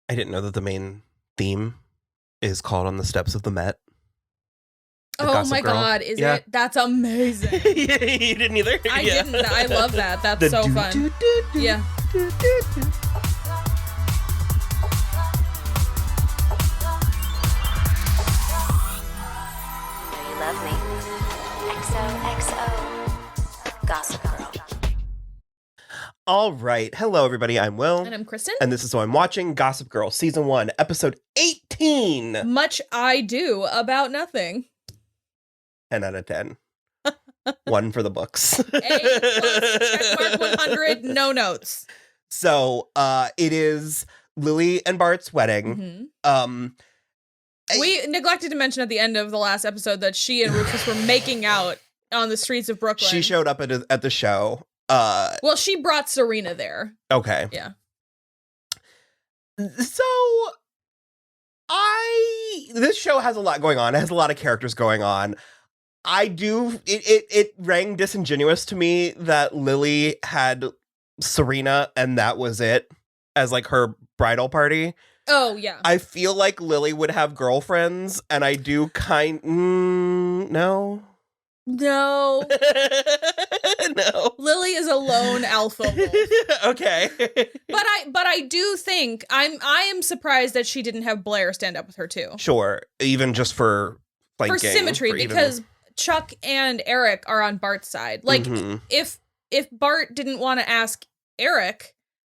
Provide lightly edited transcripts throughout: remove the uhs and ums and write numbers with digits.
I didn't know that the main theme is called On the Steps of the Met. Oh my God, is it? That's amazing. You didn't either? I didn't. I love that. That's so fun. Yeah. You love me. XOXO. Gossip Girl. All right. Hello, everybody. I'm Will. And I'm Kristen. And this is So I'm Watching Gossip Girl, Season 1, Episode 18. Much I do about nothing. 10 out of 10. 1 for the books. A plus, check mark 100, no notes. So, it is Lily and Bart's wedding. Mm-hmm. We neglected to mention at the end of the last episode that she and Rufus were making out on the streets of Brooklyn. She showed up at the show. Well, she brought Serena there. Okay. Yeah. So, this show has a lot going on. It has a lot of characters going on. It rang disingenuous to me that Lily had Serena and that was it as like her bridal party. Oh, yeah. I feel like Lily would have girlfriends, and I do no. No. No. Lily is a lone alpha wolf. Okay. But I do think I am surprised that she didn't have Blair stand up with her too. Sure. Even just for flanking. For symmetry, because Chuck and Eric are on Bart's side. Like if Bart didn't want to ask Eric,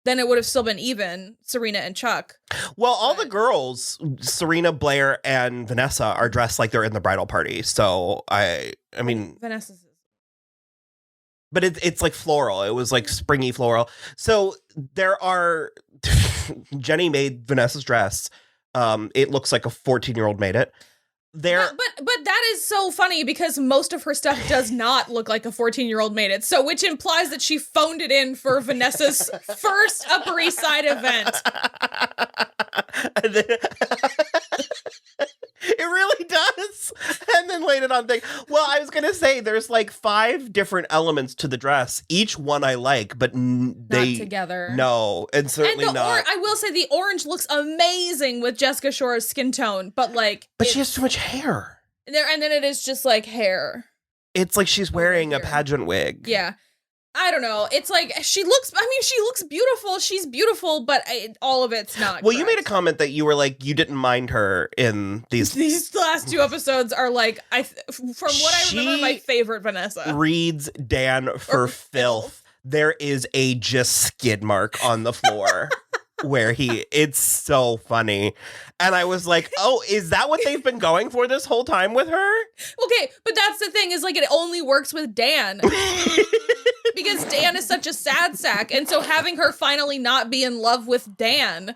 then it would have still been even, Serena and Chuck. Well, all the girls, Serena, Blair, and Vanessa, are dressed like they're in the bridal party. So I mean, Vanessa's. But it's like floral. It was like springy floral. So there are. Jenny made Vanessa's dress. It looks like a 14-year-old made it. But that is so funny because most of her stuff does not look like a 14-year-old made it. So which implies that she phoned it in for Vanessa's first Upper East Side event. It really does. And then laid it on thing. Well, I was going to say there's like 5 different elements to the dress. Each one I like, but not together. No, and certainly not. I will say the orange looks amazing with Jessica Shore's skin tone, but she has too much hair. And then it is just like hair. It's like she's wearing a pageant wig. Yeah. I don't know. It's like she looks beautiful. She's beautiful, but all of it's not. Well, correct. You made a comment that you were like, you didn't mind her in these last 2 episodes are like, from what I remember, my favorite Vanessa. Reads Dan for filth. There is a just skid mark on the floor. Where it's so funny. And I was like, oh, is that what they've been going for this whole time with her? Okay, but that's the thing is like it only works with Dan. Because Dan is such a sad sack. And so having her finally not be in love with Dan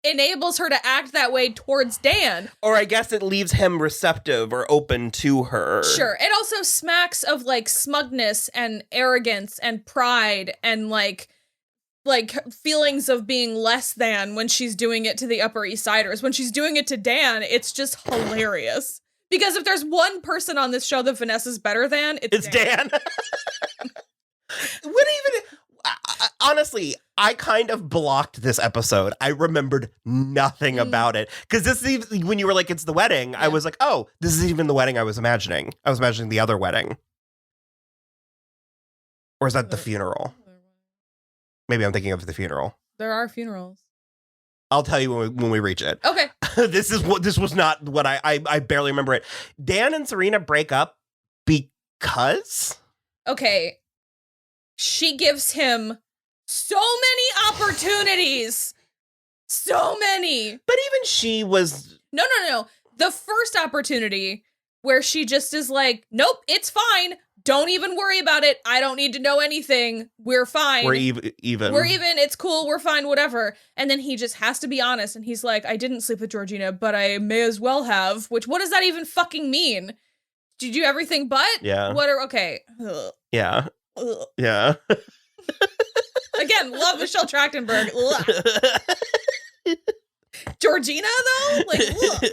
enables her to act that way towards Dan. Or I guess it leaves him receptive or open to her. Sure. It also smacks of like smugness and arrogance and pride and like feelings of being less than when she's doing it to the Upper East Siders. When she's doing it to Dan, it's just hilarious. Because if there's one person on this show that Vanessa's better than, it's Dan. Honestly, I kind of blocked this episode. I remembered nothing about it. Because this is even, when you were like, it's the wedding, yeah. I was like, oh, this is even the wedding I was imagining. I was imagining the other wedding. Or is that the funeral? Maybe I'm thinking of the funeral. There are funerals. I'll tell you when we reach it. Okay. This was not what I barely remember it. Dan and Serena break up because? Okay. She gives him so many opportunities. So many. But even she was... No. The first opportunity where she just is like, nope, it's fine. Don't even worry about it. I don't need to know anything. We're fine. We're even. We're even. It's cool. We're fine. Whatever. And then he just has to be honest. And he's like, I didn't sleep with Georgina, but I may as well have. Which, what does that even fucking mean? Did you do everything but? Yeah. Okay. Ugh. Yeah. Ugh. Yeah. Again, love Michelle Trachtenberg. Georgina, though?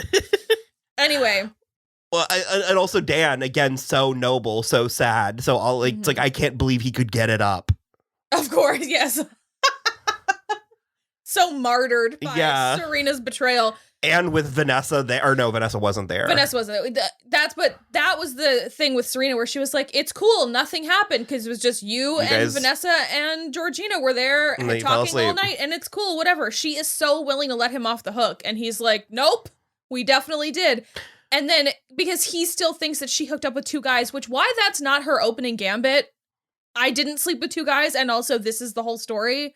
Anyway. Well, and also Dan, again, so noble, so sad. So it's like, I can't believe he could get it up. Of course, yes. so martyred by Yeah. Serena's betrayal. And with Vanessa there, or no, Vanessa wasn't there. Vanessa wasn't. That was the thing with Serena where she was like, it's cool, nothing happened because it was just you and guys- Vanessa and Georgina were there And then you fell talking all asleep. night and it's cool, whatever. She is so willing to let him off the hook. And he's like, nope, we definitely did. And then because he still thinks that she hooked up with two guys, which why that's not her opening gambit. I didn't sleep with two guys. And also this is the whole story.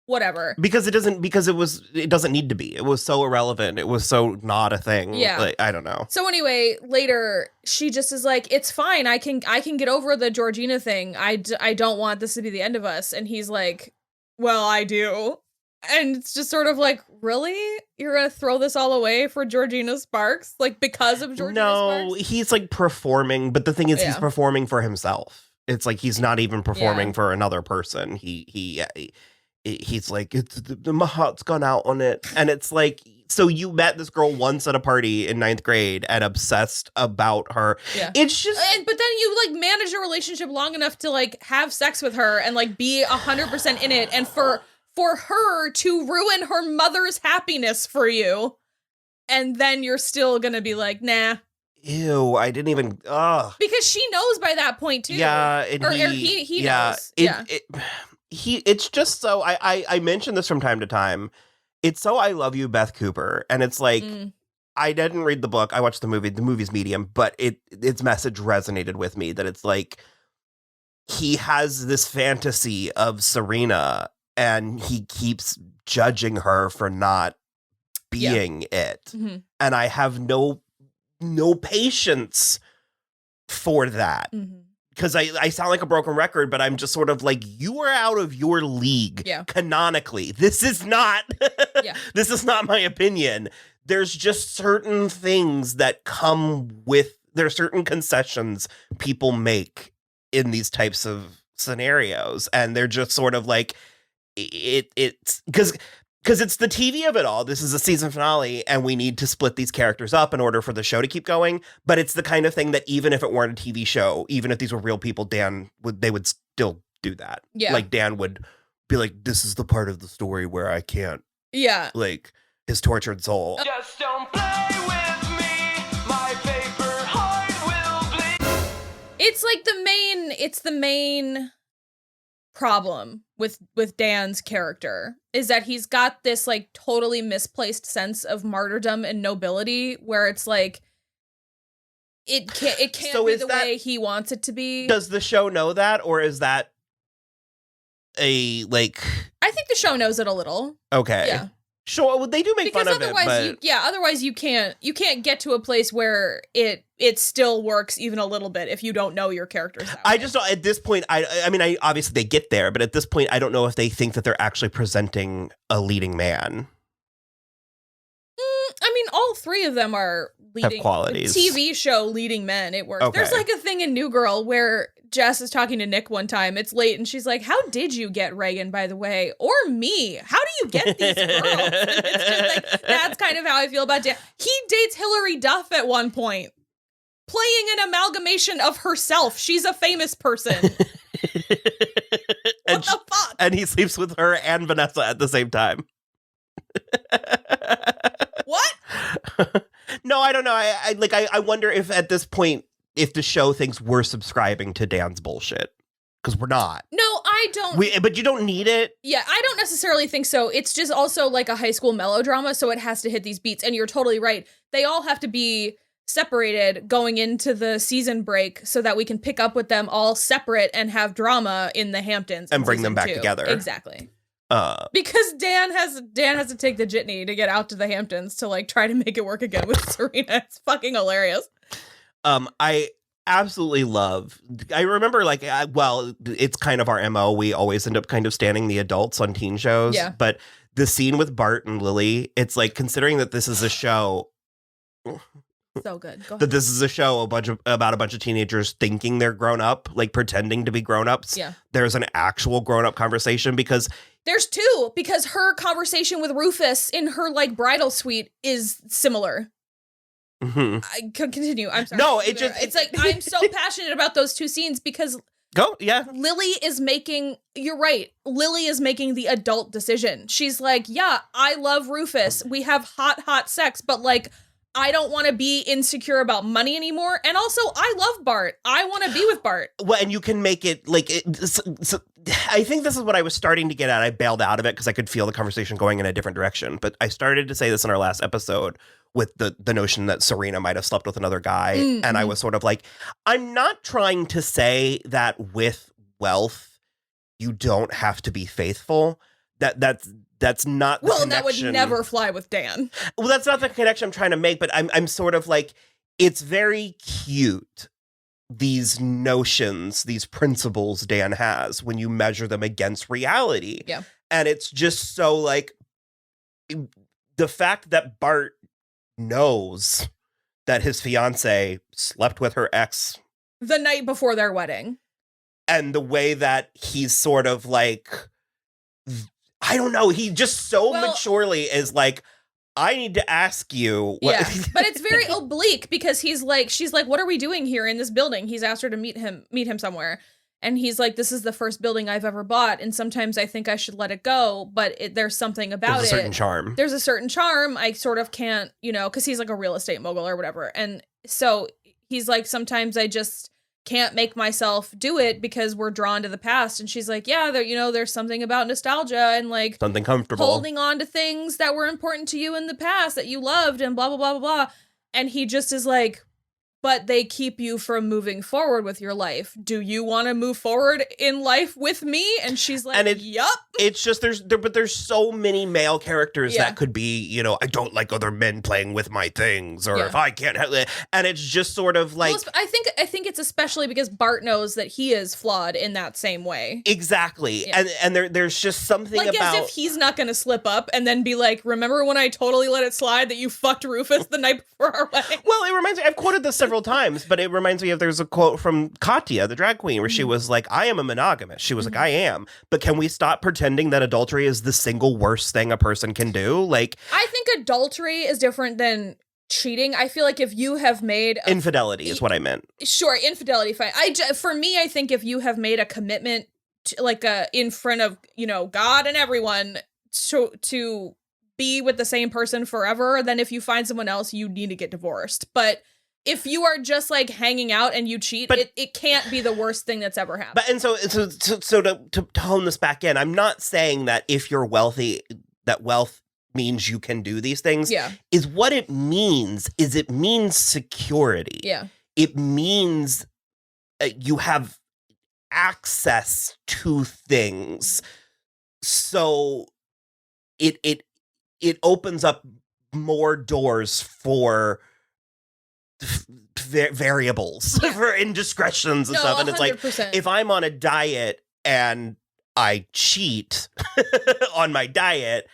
Whatever. Because it doesn't need to be. It was so irrelevant. It was so not a thing. Yeah. Like, I don't know. So anyway, later she just is like, it's fine. I can get over the Georgina thing. I don't want this to be the end of us. And he's like, well, I do. And it's just sort of like, really? You're going to throw this all away for Georgina Sparks? Like because of Georgina No, Sparks? he's like performing, but the thing is he's Yeah. performing for himself. It's like he's not even performing Yeah. for another person. He's like, my heart's gone out on it. And it's like, so you met this girl once at a party in 9th grade and obsessed about her. Yeah. It's just, But then you like manage a relationship long enough to like have sex with her and like be 100% in it. And for her to ruin her mother's happiness for you. And then you're still going to be like, nah. ew, I didn't even, ugh. Because she knows by that point too. Yeah. And Or he yeah, knows. It's just so, I mention this from time to time. It's so I Love You, Beth Cooper. And it's like, I didn't read the book. I watched the movie. The movie's medium, but its message resonated with me that it's like, he has this fantasy of Serena and he keeps judging her for not being it. Mm-hmm. And I have no patience for that. Mm-hmm. Because I sound like a broken record, but I'm just sort of like, you are out of your league canonically. This is not this is not my opinion. There's just certain things that come with, there are certain concessions people make in these types of scenarios. And they're just sort of like, it's because it's the TV of it all. This is a season finale, and we need to split these characters up in order for the show to keep going. But it's the kind of thing that even if it weren't a TV show, even if these were real people, they would still do that. Yeah. Like Dan would be like, this is the part of the story where I can't. Yeah. Like his tortured soul. Just don't play with me. My paper heart will bleed. It's like the main problem with Dan's character is that he's got this like totally misplaced sense of martyrdom and nobility where it's like it can't So be is the that- way he wants it to be. Does the show know that, or is that a like? I think the show knows it a little. Okay. Yeah. Sure. Well, they do make Because fun of it, otherwise but otherwise you can't get to a place where it still works even a little bit if you don't know your characters that I way. just don't, at this point, I mean, I obviously they get there, but at this point, I don't know if they think that they're actually presenting a leading man. I mean, all three of them are leading qualities. TV show leading men. It works. Okay. There's like a thing in New Girl where Jess is talking to Nick one time. It's late, and she's like, "How did you get Reagan, by the way, or me? How do you get these girls?" It's just like that's kind of how I feel about Dan. He dates Hillary Duff at one point, playing an amalgamation of herself. She's a famous person. and, What the fuck? and he sleeps with her and Vanessa at the same time. What? No, I don't know. I wonder if at this point, if the show thinks we're subscribing to Dan's bullshit, because we're not. No, I don't. But you don't need it. Yeah, I don't necessarily think so. It's just also like a high school melodrama, so it has to hit these beats. And you're totally right. They all have to be separated going into the season break so that we can pick up with them all separate and have drama in the Hamptons And in bring them season back 2. together. Exactly. Because Dan has to take the jitney to get out to the Hamptons to like try to make it work again with Serena. It's fucking hilarious. I absolutely love. I remember it's kind of our MO. We always end up kind of standing the adults on teen shows. Yeah. But the scene with Bart and Lily, it's like, considering that this is a show. So good. Go That ahead. this is a show about a bunch of teenagers thinking they're grown up, like pretending to be grown ups. Yeah. There's an actual grown up conversation because There's two, because her conversation with Rufus in her like bridal suite is similar. Mhm. I can continue. I'm sorry. No, it's like I'm so passionate about those two scenes because Go, yeah. Lily is making, you're right, Lily is making the adult decision. She's like, yeah, I love Rufus. We have hot sex, but like, I don't want to be insecure about money anymore. And also, I love Bart. I want to be with Bart. Well, and you can make it like, I think this is what I was starting to get at. I bailed out of it because I could feel the conversation going in a different direction. But I started to say this in our last episode with the notion that Serena might have slept with another guy. Mm-hmm. And I was sort of like, I'm not trying to say that with wealth, you don't have to be faithful. That's not the connection. That would never fly with Dan. Well, that's not the connection I'm trying to make, but I'm sort of like, it's very cute, these notions, these principles Dan has when you measure them against reality. Yeah. And it's just so like, the fact that Bart knows that his fiance slept with her ex The night before their wedding. and the way that he's sort of like, I don't know, he just so maturely is like, I need to ask you. What? Yeah, but it's very oblique because she's like, what are we doing here in this building? He's asked her to meet him somewhere. And he's like, this is the first building I've ever bought. And sometimes I think I should let it go. But there's something about There's a certain charm. There's a certain charm. I sort of can't, because he's like a real estate mogul or whatever. And so he's like, sometimes I just can't make myself do it because we're drawn to the past. And she's like, yeah, there's something about nostalgia and like something comfortable. Holding on to things that were important to you in the past that you loved and blah, blah, blah, blah, blah. And he just is like, but they keep you from moving forward with your life. Do you want to move forward in life with me? And she's like, yup. It's just there's so many male characters that could be, I don't like other men playing with my things, or if I can't have it. And it's just sort of like, I think it's especially because Bart knows that he is flawed in that same way. Exactly. Yeah. And there's just something like about, as if he's not going to slip up and then be like, remember when I totally let it slide that you fucked Rufus the night before our wedding? Well, it reminds me, I've quoted this several times, but it reminds me of, there's a quote from Katya, the drag queen, where she was like, I am a monogamist. She was like, I am. But can we stop pretending that adultery is the single worst thing a person can do? Like, I think adultery is different than cheating. I feel like if you have made infidelity is what I meant. Sure, infidelity, fine. For me, I think if you have made a commitment to, in front of, God and everyone to be with the same person forever, then if you find someone else, you need to get divorced. But if you are just like hanging out and you cheat, it can't be the worst thing that's ever happened. But and so to hone this back in, I'm not saying that if you're wealthy, that wealth means you can do these things. Yeah. Is what it means is it means security. Yeah. It means you have access to things. So it opens up more doors for variables, for indiscretions and stuff. And it's 100%. like, if I'm on a diet and I cheat on my diet,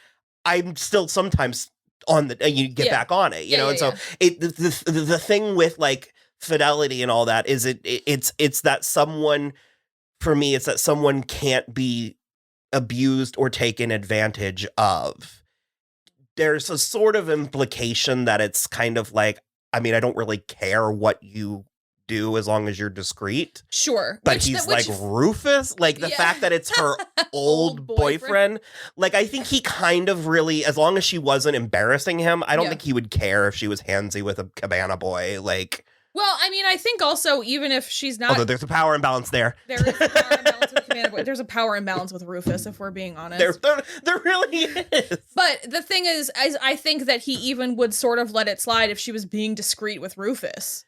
I'm still sometimes on you get back on it, and so the thing with like fidelity and all that is it's that someone, for me, it's that someone can't be abused or taken advantage of. There's a sort of implication that it's kind of like, I mean, I don't really care what you do as long as you're discreet. Sure. But he's like Rufus, like the fact that it's her old boyfriend. Like, I think he kind of really, as long as she wasn't embarrassing him, I don't think he would care if she was handsy with a cabana boy. Like, well, I mean, I think also, even if she's not, although there's a power imbalance there. There is a power imbalance with cabana boy. There's a power imbalance with Rufus, if we're being honest. There really is. But the thing is, I think that he even would sort of let it slide if she was being discreet with Rufus.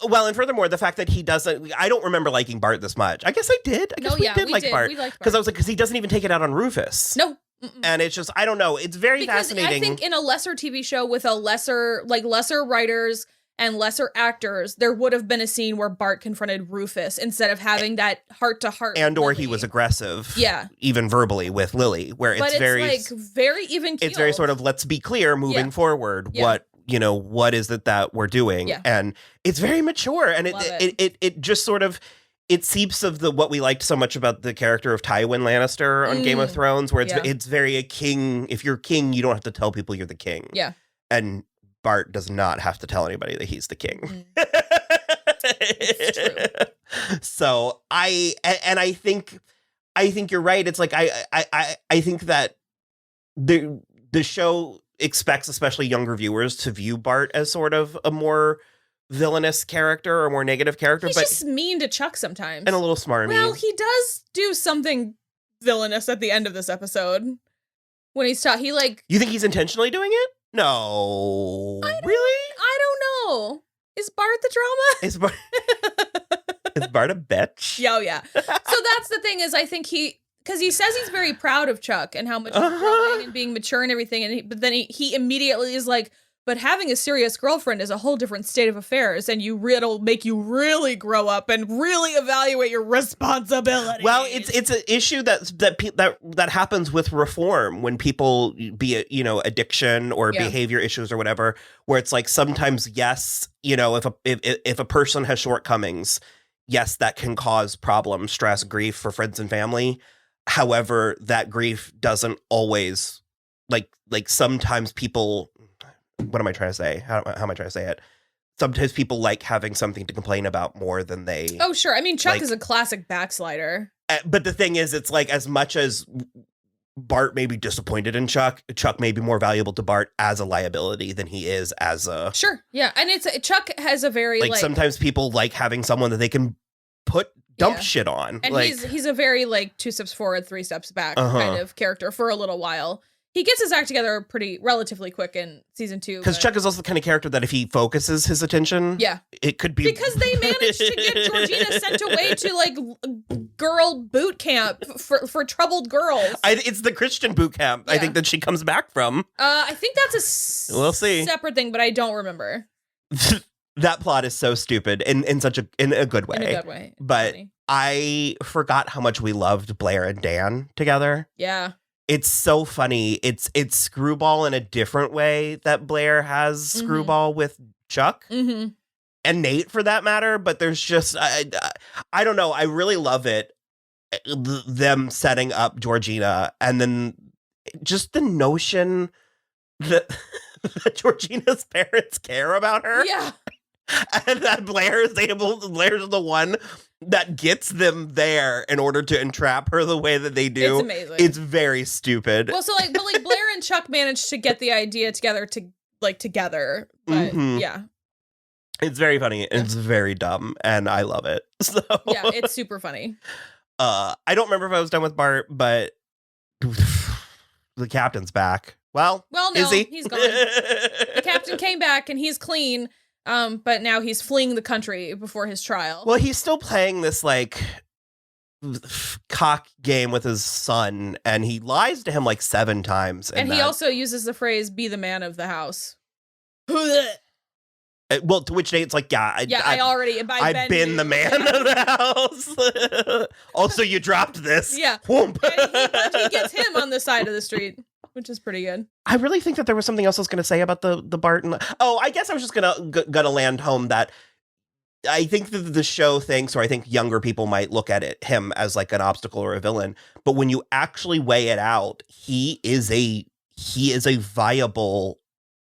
Well, and furthermore, the fact that he doesn't, I don't remember liking Bart this much. I guess I did. I guess we did like Bart. Because I was like, because he doesn't even take it out on Rufus. No. And it's just, I don't know. It's very fascinating. I think in a lesser TV show with lesser writers and lesser actors, there would have been a scene where Bart confronted Rufus instead of having that heart-to-heart. And or he was aggressive. Yeah. Even verbally with Lily, where it's very even keeled. It's very sort of, let's be clear moving forward. Yeah. What is it that we're doing? Yeah. And it's very mature, and it just sort of, it seeps of what we liked so much about the character of Tywin Lannister on Game of Thrones, where it's very a king. If you're king, you don't have to tell people you're the king. Yeah. And Bart does not have to tell anybody that he's the king. It's true. So I think you're right. It's like I think that the show expects especially younger viewers to view Bart as sort of a more villainous character or more negative character, He's but just mean to Chuck sometimes. and a little smarmy. Well, he does do something villainous at the end of this episode. When he's he like... You think he's intentionally doing it? No. Really? I don't know. Is Bart the drama? Is Bart a bitch? Yeah, oh, yeah. So that's the thing is I think because he says he's very proud of Chuck and how much he's growing and being mature and everything. But then he immediately is like, but having a serious girlfriend is a whole different state of affairs. And it'll make you really grow up and really evaluate your responsibilities. Well, it's an issue that happens with reform when people be it, addiction or behavior issues or whatever, where it's like sometimes, yes, if a person has shortcomings, yes, that can cause problems, stress, grief for friends and family. However, that grief doesn't always like sometimes people. What am I trying to say? How am I trying to say it? Sometimes people like having something to complain about more than they. Oh, sure. I mean, Chuck is a classic backslider. But the thing is, it's like as much as Bart may be disappointed in Chuck may be more valuable to Bart as a liability than he is as a. Sure. Yeah. And Chuck has a very like sometimes people like having someone that they can dump shit on. And he's a very 2 steps forward, 3 steps back kind of character for a little while. He gets his act together pretty relatively quick in season 2. Because Chuck is also the kind of character that if he focuses his attention, it could be because they managed to get Georgina sent away to girl boot camp for troubled girls. It's the Christian boot camp. I think that she comes back from. I think that's we'll see. Separate thing, but I don't remember. That plot is so stupid in a good way. In a good way. But funny. I forgot how much we loved Blair and Dan together. Yeah. It's so funny. It's screwball in a different way that Blair has screwball with Chuck and Nate for that matter. But there's just, I don't know. I really love it. Them setting up Georgina and then just the notion that Georgina's parents care about her. Yeah. And that Blair's the one that gets them there in order to entrap her the way that they do. It's amazing. It's very stupid. Well, so but Blair and Chuck managed to get the idea together together. But yeah. It's very funny and it's very dumb and I love it. So yeah, it's super funny. I don't remember if I was done with Bart, but the captain's back. Well, no, is he? He's gone. The captain came back and he's clean. But now he's fleeing the country before his trial. Well, he's still playing this cock game with his son, and he lies to him 7 times. And he also uses the phrase "be the man of the house." Well, to which Nate's like, I've been the man of the house. Also, you dropped this. Yeah. And he gets him on the side of the street, which is pretty good. I really think that there was something else I was going to say about the Bart. I guess I was just gonna land home that I think that the show thinks, or I think younger people might look at him as an obstacle or a villain. But when you actually weigh it out, he is a viable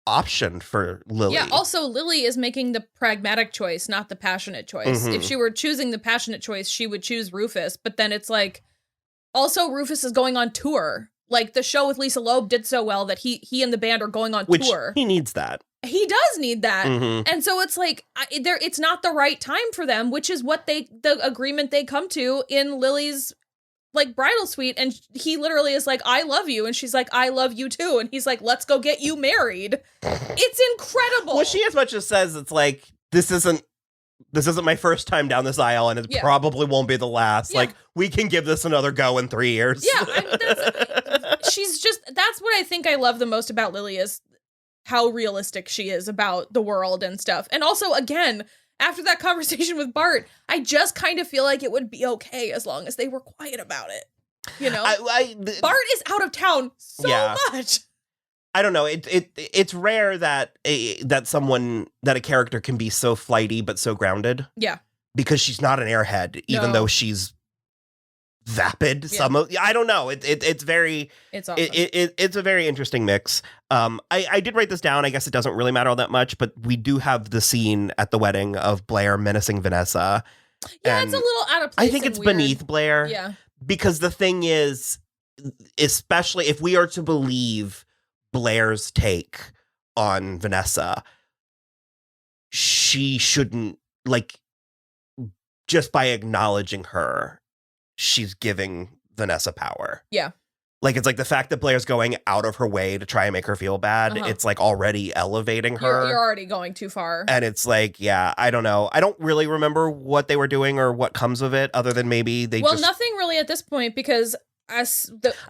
option for Lily. Yeah, also Lily is making the pragmatic choice, not the passionate choice. If she were choosing the passionate choice, she would choose Rufus, but then it's also Rufus is going on tour. The show with Lisa Loeb did so well that he and the band are going on tour. He needs that. He does need that. And so it's it's not the right time for them, which is what the agreement they come to in Lily's bridal suite, and he literally is I love you, and she's I love you too, and he's let's go get you married. It's incredible. Well, she as much as says it's this isn't my first time down this aisle, and it probably won't be the last. Yeah. We can give this another go in 3 years. Yeah, that's what I think I love the most about Lily is how realistic she is about the world and stuff. And also, again, after that conversation with Bart, I just kind of feel like it would be okay as long as they were quiet about it. Bart is out of town so much. I don't know. It's rare that a character can be so flighty but so grounded. Yeah, because she's not an airhead, even though she's vapid. Yeah. I don't know. It's very. It's awesome. It's a very interesting mix. I did write this down. I guess it doesn't really matter all that much, but we do have the scene at the wedding of Blair menacing Vanessa. Yeah, And it's a little out of place. I think and it's weird. beneath Blair. Yeah. Because the thing is, especially if we are to believe Blair's take on Vanessa, she shouldn't, like, just by acknowledging her, she's giving Vanessa power. Yeah. Like, it's like the fact that Blair's going out of her way to try and make her feel bad, it's like already elevating her. You're already going too far. And it's like, yeah, I don't know. I don't really remember what they were doing or what comes of it, other than maybe they well, just... nothing really at this point, because I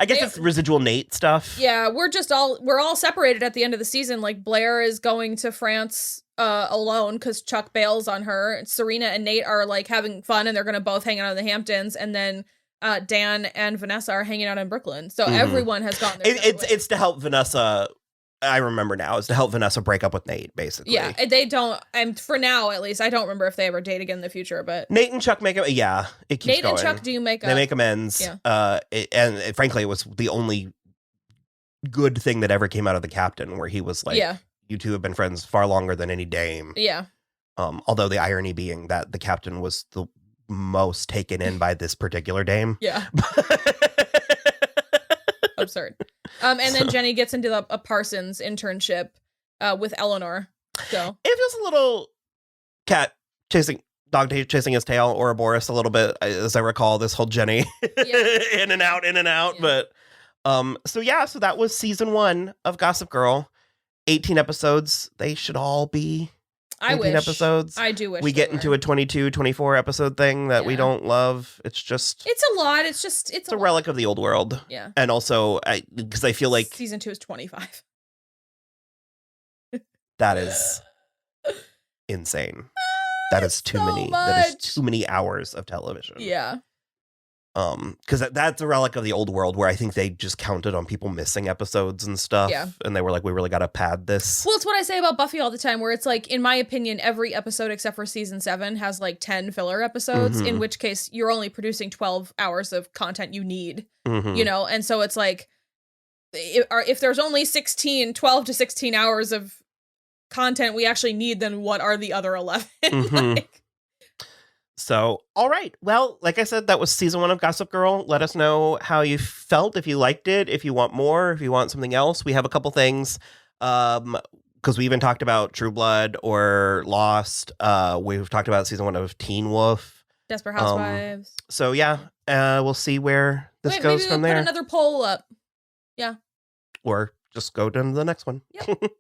guess it's residual Nate stuff. Yeah, we're all separated at the end of the season. Like, Blair is going to France alone because Chuck bails on her. Serena and Nate are like having fun, and they're gonna both hang out in the Hamptons, and then Dan and Vanessa are hanging out in Brooklyn. So everyone has gone there. It's to help Vanessa. I remember now. It's to help Vanessa break up with Nate, basically. Yeah, they don't. And for now, at least, I don't remember if they ever date again in the future. But Nate and Chuck make it. Yeah, it keeps Nate going. and Chuck do make up. They make amends. Yeah. And frankly, it was the only good thing that ever came out of the captain, where he was like, Yeah. "You two have been friends far longer than any dame." Yeah. Although the irony being that the captain was the most taken in by this particular dame. Yeah. Absurd. And then Jenny gets into a Parsons internship with Eleanor. So it feels a little dog chasing his tail, Ouroboros a little bit, as I recall this whole Jenny in and out. Yeah. But so that was season 1 of Gossip Girl. 18 episodes. They should all be 18 episodes. I do wish we get into a 22, 24 episode thing that we don't love. It's just... It's a lot. It's a relic of the old world. Yeah. And also, because I feel like... Season 2 is 25. That is insane. That is too many. That is too many hours of television. Yeah. Because that's a relic of the old world, where I think they just counted on people missing episodes and stuff. Yeah. And they were like, we really got to pad this. Well, it's what I say about Buffy all the time, where it's like, in my opinion, every episode except for season 7 has like 10 filler episodes, in which case you're only producing 12 hours of content you need, you know? And so it's like, if there's only 12 to 16 hours of content we actually need, then what are the other 11? Like, so, all right. Well, like I said, that was season 1 of Gossip Girl. Let us know how you felt, if you liked it, if you want more, if you want something else. We have a couple things, because we even talked about True Blood or Lost. We've talked about season 1 of Teen Wolf. Desperate Housewives. So, yeah, we'll see where this goes from there. Put another poll up. Yeah. Or just go to the next one. Yep.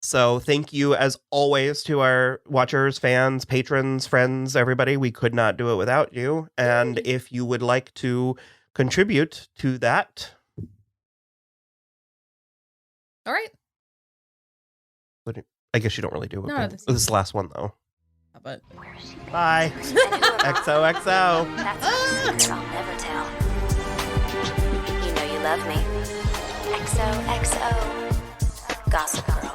So thank you, as always, to our watchers, fans, patrons, friends, everybody. We could not do it without you. And if you would like to contribute to that. All right. I guess you don't really do it. No, This is the last one, though. But Bye. XOXO. That's a secret I'll never tell. You know you love me. XOXO. Gossip Girl.